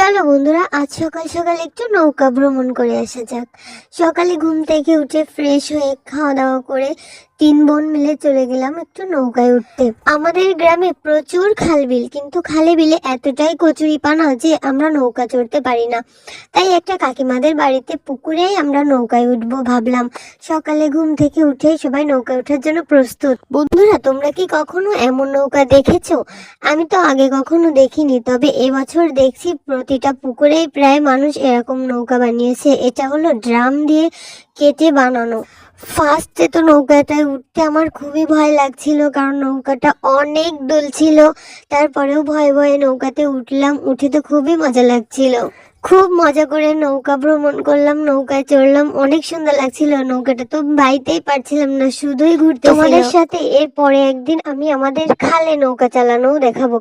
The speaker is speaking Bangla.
চলো বন্ধুরা, আজ সকাল সকাল একটু নৌকা ভ্রমণ করে আসা যাক। সকালে ঘুম থেকে উঠে ফ্রেশ হয়ে খাওয়া দাওয়া করে 3 বোন মিলে চলে গেলাম একটু নৌকায় উঠতে। আমাদের গ্রামে প্রচুর খালবিল, কিন্তু খালে বিলে এতটাই কচুরিপানা যে আমরা নৌকা চড়তে পারি না। তাই একটা কাকিমাদের বাড়িতে পুকুরেই আমরা নৌকায় উঠবো ভাবলাম। সকালে ঘুম থেকে উঠে সবাই নৌকায় ওঠার জন্য প্রস্তুত। বন্ধুরা, তোমরা কি কখনো এমন নৌকা দেখেছো? আমি তো আগে কখনো দেখিনি, তবে এবছর দেখছি প্রতিটা পুকুরেই প্রায় মানুষ এরকম নৌকা বানিয়েছে। এটা হলো ড্রাম দিয়ে কেটে বানানো। ফার্স্টে তো নৌকাটায় উঠতে আমার খুবই ভয় লাগছিল, কারণ নৌকাটা অনেক দুলছিল। তারপরেও ভয়ে ভয়ে নৌকাতে উঠলাম, উঠে তো খুবই মজা লাগছিল। খুব মজা করে নৌকা ভ্রমণ করলাম, নৌকায় চড়লাম, অনেক সুন্দর লাগছিল। নৌকাটা তো বাইতেই পারছিলাম না, শুধুই ঘুরতে। তোমাদের সাথে এরপরে একদিন আমি আমাদের খালে নৌকা চালানো দেখাবো।